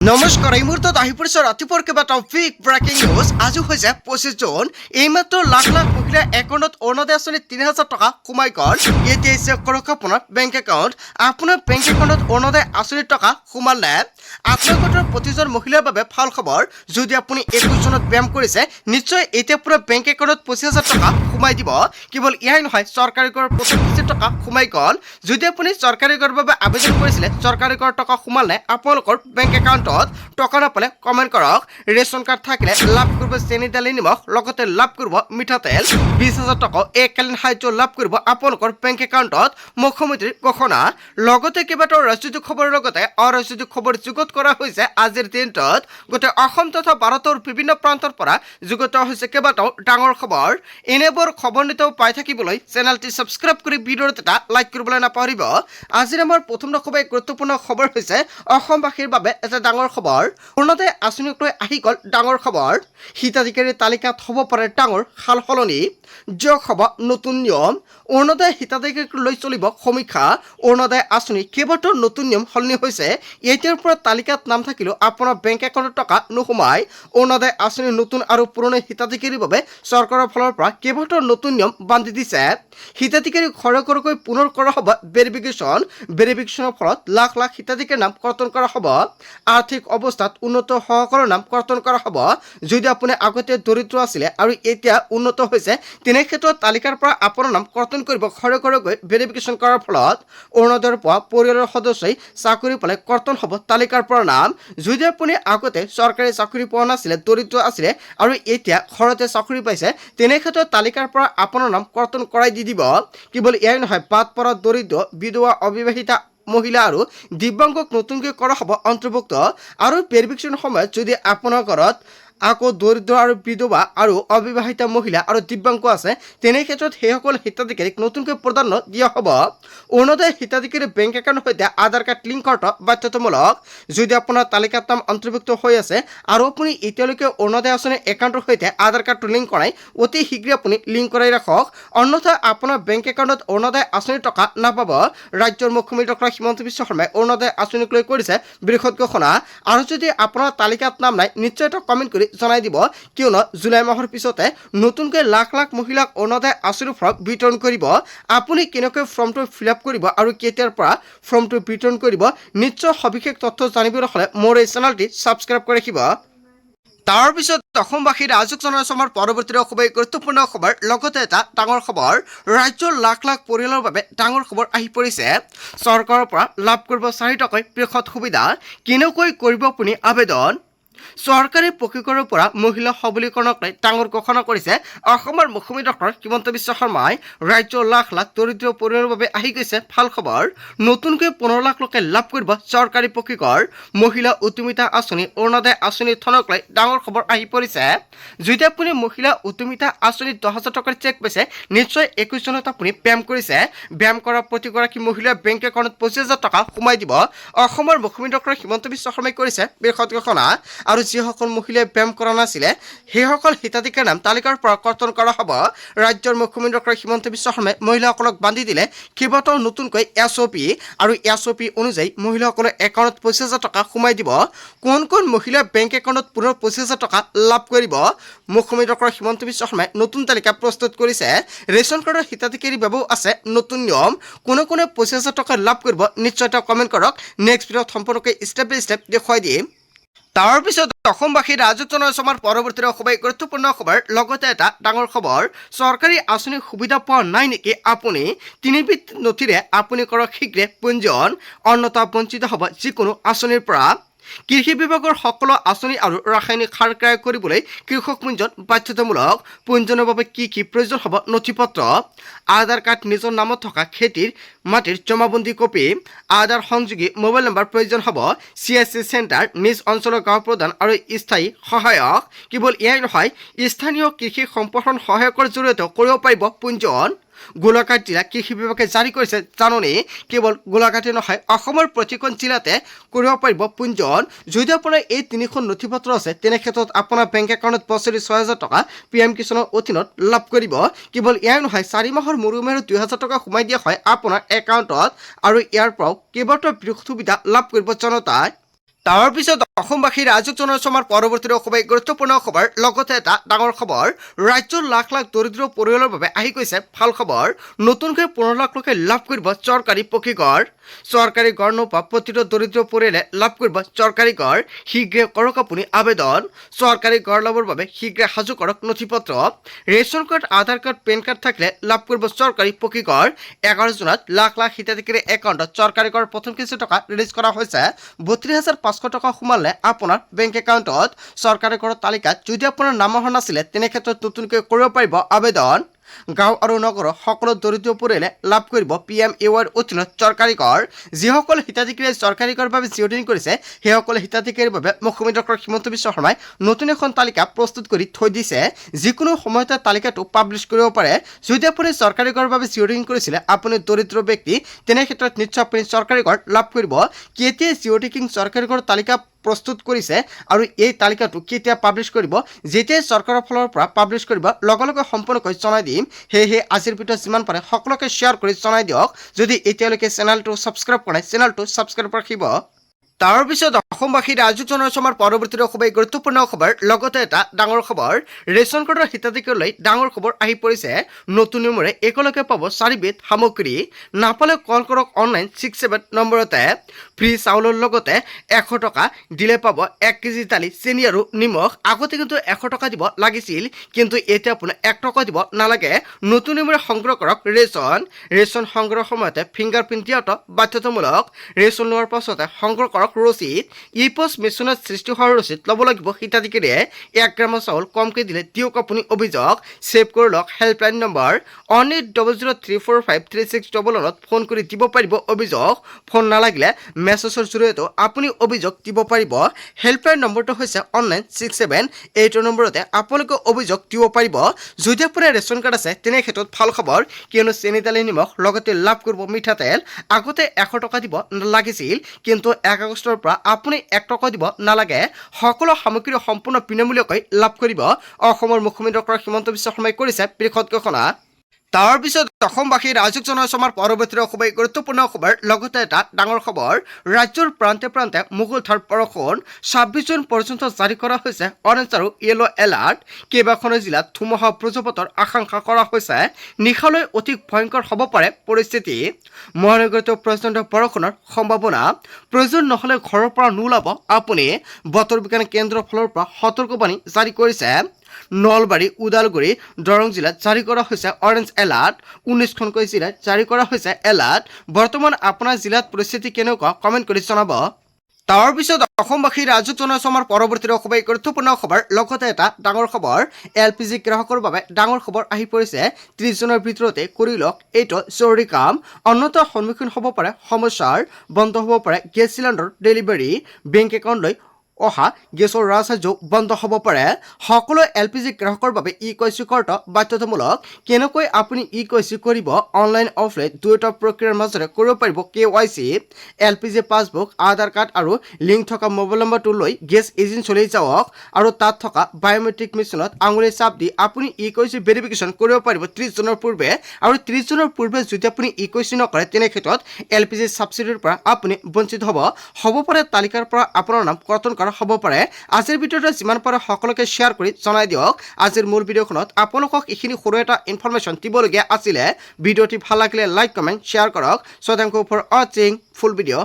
নমস্কাৰ এই মুহূৰ্তত আহি পৰিছে ৰাতিপুৱাৰ কেইবাটাও বিগ ব্ৰেকিং নিউজ। আজি হৈছে 25 জুন। এইমাত্ৰ লাখ লাখ মহিলাৰ একাউণ্টত অৰুণোদয় আঁচনি ৩,০০০ টকা সোমাই গ'ল। এতিয়া চেক কৰক আপোনাৰ বেংক একাউণ্ট। আপোনাৰ বেংক একাউণ্টত অৰুণোদয় আঁচনিৰ টকা সোমালে। আপোনালোকৰ প্ৰতিজন মহিলাৰ বাবে ভাল খবৰ। যদি আপুনি 21 চনত ব্যায়াম কৰিছে নিশ্চয় এতিয়া পুৰা বেংক একাউণ্টত 25,০০০ টকা সোমাই দিব। কেৱল ইয়াই নহয়, চৰকাৰী কৰ 25,০০০ টকা সোমাই গ'ল। যদি আপুনি চৰকাৰী কৰৰ বাবে আবেদন কৰিছিলে চৰকাৰী কৰ টকা সোমালে আপোনালোকৰ বেংক একাউণ্টত টকা নাপালে কমেণ্ট কৰক। ৰেচন কাৰ্ড থাকিলে লাভ কৰিব চেনি দালি নিমখ, লগতে লাভ কৰিব মিঠাতেল। 20,০০০ টকা এককালীন সাহায্য লাভ কৰিব আপোনালোকৰ বেংক একাউণ্টত। মুখ্যমন্ত্ৰীৰ ঘোষণা। লগতে কেইবাটাও ৰাজনৈতিক খবৰৰ লগতে অৰাজনৈতিক খবৰ যুগুত কৰা হৈছে আজিৰ দিনটোত। গোটেই অসম তথা ভাৰতৰ বিভিন্ন প্ৰান্তৰ পৰা যুগুত হৈছে কেইবাটাও ডাঙৰ খবৰ। এনেবোৰ খবৰ নিতৌ পাই থাকিবলৈ চেনেলটি ছাবস্ক্ৰাইব কৰি ভিডিঅ'ত এটা লাইক কৰিবলৈ নাপাহৰিব। আজিৰ আমাৰ প্ৰথম খুবেই গুৰুত্বপূৰ্ণ খবৰ হৈছে অসমবাসীৰ বাবে এটা ডাঙৰ খবৰ। অৰুণোদয় আঁচনিক লৈ আহি গ'ল ডাঙৰ খবৰ। হিতাধিকাৰীৰ তালিকাত হ'ব পাৰে ডাঙৰ সাল সলনি। যোগ হ'ব নতুন নিয়ম। অৰুণোদয় হিতাধিকাৰীক লৈ চলিব সমীক্ষা। অৰুণোদয় আঁচনি কেইবাটাও নতুন নিয়ম সলনি হৈছে। এতিয়াৰ পৰা তালিকাত নাম থাকিলেও আপোনাৰ বেংক একাউণ্টত টকা নোসোমায়। অৰুণোদয় আঁচনিৰ নতুন আৰু পুৰণি হিতাধিকাৰীৰ বাবে চৰকাৰৰ ফালৰ পৰা কেইবাটাও নতুন নিয়ম বান্ধি দিছে। হিতাধিকাৰীক ঘৰে ঘৰকৈ পুনৰ কৰা হ'ব ভেৰিফিকেশ্যন। ভেৰিফিকেশ্যনৰ ফলত লাখ লাখ হিতাধিকাৰীৰ নাম কৰ্তন কৰা হ'ব। আৰ্থিক অৱস্থাত উন্নত হোৱাসকলৰ নাম কৰ্তন কৰা হ'ব। যদি আপুনি আগতে দৰিদ্ৰ আছিলে আৰু এতিয়া উন্নত হৈছে তেনে ক্ষেত্ৰত তালিকাৰ পৰা আপোনাৰ নাম কৰ্তন কৰিব ঘৰে ঘৰে গৈ ভেৰিফিকেশ্যন কৰাৰ ফলত। অৰুণোদয়ৰ পোৱা পৰিয়ালৰ সদস্যই চাকৰি পালে কৰ্তন হ'ব তালিকাৰ পৰা নাম। যদি আপুনি আগতে চৰকাৰী চাকৰি পোৱা নাছিলে, দৰিদ্ৰ আছিলে আৰু এতিয়া ঘৰতে চাকৰি পাইছে তেনে ক্ষেত্ৰত তালিকাৰ পৰা আপোনাৰ নাম কৰ্তন কৰাই দি দিব। কেৱল এয়াই নহয়, বাদ পৰা দৰিদ্ৰ, বিধৱা, অবিবাহিতা মহিলা আৰু দিব্যাংগক নতুনকৈ কৰা হ'ব অন্তৰ্ভুক্ত। আৰু ভেৰিফিকেশ্যনৰ সময়ত যদি আপোনাৰ ঘৰত আকৌ দৰিদ্ৰ আৰু বিধৱা আৰু অবিবাহিতা মহিলা আৰু দিব্যাংগ আছে তেনে ক্ষেত্ৰত সেইসকল হিতাধিকাৰীক নতুনকৈ প্ৰাধান্য দিয়া হ'ব। অৰুণোদয় হিতাধিকাৰীৰ বেংক একাউণ্টৰ সৈতে আধাৰ কাৰ্ড লিংক কৰাটো বাধ্যতামূলক। যদি আপোনাৰ তালিকাত নাম অন্তৰ্ভুক্ত হৈ আছে আৰু আপুনি এতিয়ালৈকে অৰুণোদয় আঁচনিৰ একাউণ্টৰ সৈতে আধাৰ কাৰ্ডটো লিংক কৰাই অতি শীঘ্ৰে আপুনি লিংক কৰাই ৰাখক, অন্যথা আপোনাৰ বেংক একাউণ্টত অৰুণোদয় আঁচনিৰ টকা নাপাব। ৰাজ্যৰ মুখ্যমন্ত্ৰী ডক্টৰ হিমন্ত বিশ্ব শৰ্মাই অৰুণোদয় আঁচনিক লৈ কৰিছে বৃহৎ ঘোষণা। আৰু যদি আপোনাৰ তালিকাত নাম নাই নিশ্চয় এটা কমেণ্ট কৰি জনাই দিব, কিয়নো জুলাই মাহৰ পিছতে নতুনকৈ লাখ লাখ মহিলাক অৰুণোদয় আঁচনিৰ ফৰ্ম বিতৰণ কৰিব। আপুনি কেনেকৈ ফৰ্মটো ফিল আপ কৰিব আৰু কেতিয়াৰ পৰা ফৰ্মটো বিতৰণ কৰিব নিশ্চয় সবিশেষ তথ্য জানিবলৈ হ'লে মোৰ এই চেনেলটি ছাবস্ক্ৰাইব কৰি ৰাখিব। তাৰপিছত অসমবাসীৰ ৰাজক জনসমাৰ পৰৱৰ্তী খুবেই গুৰুত্বপূৰ্ণ খবৰ, লগতে এটা ডাঙৰ খবৰ। ৰাজ্যৰ লাখ লাখ পৰিয়ালৰ বাবে ডাঙৰ খবৰ আহি পৰিছে। চৰকাৰৰ পৰা লাভ কৰিব 4 টকাকৈ বৃহৎ সুবিধা। কেনেকৈ কৰিব আপুনি আবেদন? চৰকাৰী প্ৰশিক্ষণৰ পৰা মহিলা সবলীকৰণক লৈ ডাঙৰ ঘোষণা কৰিছে অসমৰ মুখ্যমন্ত্ৰী ডক্টৰ হিমন্ত বিশ্ব শৰ্মাই। ৰাজ্যৰ লাখ লাখ দৰিদ্ৰ পৰিয়ালৰ বাবে আহি গৈছে ভাল খবৰ। নতুনকৈ 15 লাখ লোকে লাভ কৰিব চৰকাৰী প্ৰশিক্ষণ। মহিলা উদ্যমিতা আঁচনি, অৰুণোদয় আঁচনিৰ ধনক লৈ ডাঙৰ খবৰ আহি পৰিছে। যদি আপুনি মহিলা উদ্যমিতা আঁচনিত 10,000 টকাৰ চেক পাইছে নিশ্চয় 21 চনত আপুনি ব্যায়াম কৰিছে। ব্যায়াম কৰা প্ৰতিগৰাকী মহিলাৰ বেংক একাউণ্টত 25,000 টকা সোমাই দিব। অসমৰ মুখ্যমন্ত্ৰী ডক্টৰ হিমন্ত বিশ্ব শৰ্মাই কৰিছে বৃহৎ ঘোষণা। আৰু যিসকল মহিলাই ব্যায়াম কৰা নাছিলে সেইসকল হিতাধিকাৰীৰ নাম তালিকাৰ পৰা কৰ্তন কৰা হ'ব। ৰাজ্যৰ মুখ্যমন্ত্ৰী ডক্টৰ হিমন্ত বিশ্ব শৰ্মাই মহিলাসকলক বান্ধি দিলে কেইবাটাও নতুনকৈ SOP আৰু SOP অনুযায়ী মহিলাসকলৰ একাউণ্টত 25,000 টকা সোমাই দিব। কোন কোন মহিলাৰ বেংক একাউণ্টত পুনৰ 25,000 টকা লাভ কৰিব? মুখ্যমন্ত্ৰী ডক্টৰ হিমন্ত বিশ্ব শৰ্মাই নতুন তালিকা প্ৰস্তুত কৰিছে। ৰেচন কাৰ্ডৰ হিতাধিকাৰীৰ বাবেও আছে নতুন নিয়ম। কোনে কোনে 25,000 টকা লাভ কৰিব নিশ্চয় এটা কমেণ্ট কৰক। নেক্সট ভিডিঅ'ত সম্পূৰ্ণকৈ ষ্টেপ বাই ষ্টেপ দেখুৱাই দিম। তাৰপিছত অসমবাসীৰ ৰাজক জনসমাৰ পৰৱৰ্তী খুবেই গুৰুত্বপূৰ্ণ খবৰ, লগতে এটা ডাঙৰ খবৰ। চৰকাৰী আঁচনিৰ সুবিধা পোৱা নাই নেকি আপুনি? 3বিধ নথিৰে আপুনি কৰক শীঘ্ৰে পঞ্জীয়ন, অন্যথা বঞ্চিত হ'ব যিকোনো আঁচনিৰ পৰা। কৃষি বিভাগৰ সকলো আঁচনি আৰু ৰাসায়নিক সাৰ ক্ৰয় কৰিবলৈ কৃষক পঞ্জীয়ন বাধ্যতামূলক। পঞ্জীয়নৰ বাবে কি কি প্ৰয়োজন হ'ব? নথিপত্ৰ, আধাৰ কাৰ্ড, নিজৰ নামত থকা খেতিৰ মাটিৰ জমাবন্দী কপি, আধাৰ সংযোগী মোবাইল নম্বৰ প্ৰয়োজন হ'ব। CSC চেণ্টাৰ, নিজ অঞ্চলৰ গাঁও প্ৰধান আৰু স্থায়ী সহায়ক। কেৱল এয়াই নহয়, স্থানীয় কৃষি সম্প্ৰসাৰণ সহায়কৰ জৰিয়তেও কৰিব পাৰিব পঞ্জীয়ন। গোলাঘাট জিলা কৃষি বিভাগে জাৰি কৰিছে জাননী। কেৱল গোলাঘাটে নহয়, অসমৰ প্ৰতিখন জিলাতে কৰিব পাৰিব পঞ্জীয়ন। যদি আপোনাৰ এই 3খন নথিপত্ৰ আছে তেনে ক্ষেত্ৰত আপোনাৰ বেংক একাউণ্টত বছৰি 6,000 টকা PM কিষাণৰ অধীনত লাভ কৰিব। কেৱল এয়াই নহয়, 4 মাহৰ মূৰে মূৰে 2,000 টকা সোমাই দিয়া হয় আপোনাৰ একাউণ্টত আৰু ইয়াৰ পৰাও কেইবাটাও সুবিধা লাভ কৰিব জনতাই। তাৰপিছত অসমবাসী ৰাইজক জনাইছো আমাৰ পৰৱৰ্তী খুবেই গুৰুত্বপূৰ্ণ খবৰ লগতে এটা ডাঙৰ খবৰ ৰাজ্যৰ লাখ লাখ দৰিদ্ৰ পৰিয়ালৰ বাবে আহি গৈছে ভাল খবৰ নতুনকৈ 15 লাখ লোকে লাভ কৰিব চৰকাৰী পকী ঘৰ চৰকাৰী ঘৰ নোপোৱা প্ৰতিটো দৰিদ্ৰ পৰিয়ালে লাভ কৰিব চৰকাৰী ঘৰ শীঘ্ৰে কৰক আপুনি আবেদন চৰকাৰী ঘৰ লাভৰ বাবে শীঘ্ৰে সাজু কৰক নথিপত্ৰ ৰেচন কাৰ্ড আধাৰ কাৰ্ড পেন কাৰ্ড থাকিলে লাভ কৰিব চৰকাৰী পকী ঘৰ 11 জুনত লাখ লাখ হিতাধিকাৰীৰ একাউণ্টত চৰকাৰী ঘৰ প্ৰথম কিস্তি টকা ৰিলিজ কৰা হৈছে 32,500 টকা সোমালে আপোনাৰ বেংক একাউণ্টত চৰকাৰী ঘৰৰ তালিকাত যদি আপোনাৰ নাম অহা নাছিলে তেনে ক্ষেত্ৰত নতুনকৈ কৰিব পাৰিব আবেদন গাঁও আৰু নগৰৰ সকলো দৰিদ্ৰ পৰিয়ালে লাভ কৰিব PMAYৰ অধীনত চৰকাৰী ঘৰ যিসকল হিতাধিকাৰীয়ে চৰকাৰী ঘৰৰ বাবে জিঅ'ডিন কৰিছে সেইসকল হিতাধিকাৰীৰ বাবে মুখ্যমন্ত্ৰী ডক্টৰ হিমন্ত বিশ্ব শৰ্মাই নতুন এখন তালিকা প্ৰস্তুত কৰি থৈ দিছে যিকোনো সময়তে তালিকাটো পাব্লিছ কৰিব পাৰে যদি আপুনি চৰকাৰী ঘৰৰ বাবে জিঅ'ডিন কৰিছিলে আপুনি দৰিদ্ৰ ব্যক্তি তেনে ক্ষেত্ৰত নিশ্চয় আপুনি চৰকাৰী ঘৰ লাভ কৰিব কেতিয়া জিঅ'ডিকিং চৰকাৰী ঘৰৰ তালিকা প্ৰস্তুত কৰিছে আৰু এই তালিকাটো কেতিয়া পাব্লিছ কৰিব যেতিয়া চৰকাৰৰ ফালৰ পৰা পাব্লিছ কৰিব লগে লগে সম্পূৰ্ণকৈ জনাই দিম সেয়েহে আজিৰ ভিডিঅ' যিমান পাৰে সকলোকে শ্বেয়াৰ কৰি জনাই দিয়ক যদি এতিয়ালৈকে চেনেলটো ছাবস্ক্ৰাইব কৰা নাই চেনেলটো ছাবস্ক্ৰাইব ৰাখিব তাৰ পিছত অসমবাসী ৰাইজক জনাইছো আমাৰ পৰৱৰ্তী খুবেই গুৰুত্বপূৰ্ণ খবৰ লগতে এটা ডাঙৰ খবৰ ৰেচন কাৰ্ডৰ হিতাধিকাৰীলৈ ডাঙৰ খবৰ আহি পৰিছে নতুন নিয়মেৰে একেলগে পাব 4বিধ সামগ্ৰী নাপালে কল কৰক অনলাইন 67 নম্বৰতে ফ্ৰী চাউলৰ লগতে 100 টকা দিলে পাব 1 কেজি দালি চেনি আৰু নিমখ আগতে কিন্তু 100 টকা দিব লাগিছিল কিন্তু এতিয়া আপুনি 1 টকা দিব নালাগে নতুন নিয়মেৰে সংগ্ৰহ কৰক ৰেচন সংগ্ৰহৰ সময়তে ফিংগাৰপ্ৰিণ্ট দিয়াটো বাধ্যতামূলক ৰেচন লোৱাৰ পাছতে সংগ্ৰহ কৰক ৰচিদ ই-পষ্ট মেচিনত সৃষ্টি হোৱাৰ ৰচিদ ল'ব লাগিব হিতাধিকাৰীয়ে 1 গ্ৰামৰ চাউল কমকৈ দিলে দিয়ক আপুনি অভিযোগ ছেভ কৰি লওক হেল্পলাইন নম্বৰ 1800345361 ফোন কৰি দিব পাৰিব অভিযোগ ফোন নালাগিলে মেছেজৰ জৰিয়তে আপুনি অভিযোগ দিব পাৰিব হেল্পলাইন নম্বৰটো হৈছে অনলাইন 678 নম্বৰতে আপোনালোকে অভিযোগ দিব পাৰিব যদি আপোনাৰ ৰেচন কাৰ্ড আছে তেনে ক্ষেত্ৰত ভাল খবৰ কিয়নো চেনি দালি নিমখ লগতে লাভ কৰিব মিঠাতেল আগতে 100 টকা দিব লাগিছিল কিন্তু 1 আগষ্টৰ পৰা আপুনি 1 টকা দিব নালাগে সকলো সামগ্ৰী সম্পূৰ্ণ বিনামূলীয়াকৈ লাভ কৰিব অসমৰ মুখ্যমন্ত্ৰী ডক্টৰ হিমন্ত বিশ্ব শৰ্মাই কৰিছে বৃহৎ ঘোষণা তাৰ পিছত অসমবাসী ৰাইজক জনাইছো আমাৰ পৰৱৰ্তী খুবেই গুৰুত্বপূৰ্ণ খবৰ লগতে এটা ডাঙৰ খবৰ ৰাজ্যৰ প্ৰান্তে প্ৰান্তে মুষলধাৰ বৰষুণ 26 জুন পৰ্যন্ত জাৰি কৰা হৈছে অৰেঞ্জ আৰু য়েলো এলাৰ্ট কেইবাখনো জিলাত ধুমুহা বজ্ৰপাতৰ আশংকা কৰা হৈছে নিশালৈ অতি ভয়ংকৰ হ'ব পাৰে পৰিস্থিতি মহানগৰীত প্ৰচণ্ড বৰষুণৰ সম্ভাৱনা প্ৰয়োজন নহ'লে ঘৰৰ পৰা নোলাব আপুনি বতৰ বিজ্ঞান কেন্দ্ৰৰ ফালৰ পৰা সতৰ্কবাণী জাৰি কৰিছে নলবাৰী ওদালগুৰি দৰং জিলাত জাৰি কৰা হৈছে অৰেঞ্জ এলাৰ্ট 19খনকৈ জিলাত জাৰি কৰা হৈছে এলাৰ্ট বৰ্তমান আপোনাৰ জিলাত পৰিস্থিতি কেনেকুৱা কমেণ্ট কৰি জনাব তাৰ পিছত অসমবাসী ৰাইজক জনাইছো আমাৰ পৰৱৰ্তী খুবেই গুৰুত্বপূৰ্ণ খবৰ লগতে এটা ডাঙৰ খবৰ LPG গ্ৰাহকৰ বাবে ডাঙৰ খবৰ আহি পৰিছে 30 জনৰ ভিতৰতে কৰি লওক এইটো জৰুৰী কাম অন্যথা সন্মুখীন হ'ব পাৰে সমস্যাৰ বন্ধ হ'ব পাৰে গেছ চিলিণ্ডাৰ ডেলিভাৰী বেংক একাউণ্টলৈ অহা গেছৰ ৰাজসাহায্য বন্ধ হ'ব পাৰে সকলো LPG গ্ৰাহকৰ বাবে ই-কৈচি কৰাটো বাধ্যতামূলক কেনেকৈ আপুনি ই-কৈচি কৰিব অনলাইন অফলাইন দুয়োটা প্ৰক্ৰিয়াৰ মাজেৰে কৰিব পাৰিব KYC LPG পাছবুক আধাৰ কাৰ্ড আৰু লিংক থকা মোবাইল নম্বৰটো লৈ গেছ এজেন্সীলৈ যাওক আৰু তাত থকা বায়োমেট্ৰিক মেচিনত আঙুলি চাপ দি আপুনি ই-কৈচি ভেৰিফিকেশ্যন কৰিব পাৰিব 30 জনৰ পূৰ্বে আৰু 30 জনৰ পূৰ্বে যদি আপুনি ই-কৈচি নকৰে তেনে ক্ষেত্ৰত LPG সাবচিডিৰ পৰা আপুনি বঞ্চিত হ'ব পাৰে তালিকাৰ পৰা আপোনাৰ নাম কৰ্তন কৰা হ'ব পাৰে আজিৰ ভিডিঅ'টো যিমান পাৰে সকলোকে শ্বেয়াৰ কৰি জনাই দিয়ক আজিৰ মূল ভিডিঅ'খনত আপোনালোকক এইখিনি সৰু এটা ইনফৰমেশ্যন দিবলগীয়া আছিলে ভিডিঅ'টি ভাল লাগিলে লাইক কমেণ্ট শ্বেয়াৰ কৰক সো থ্যাংক ইউ ফৰ ৱাচিং ফুল ভিডিঅ'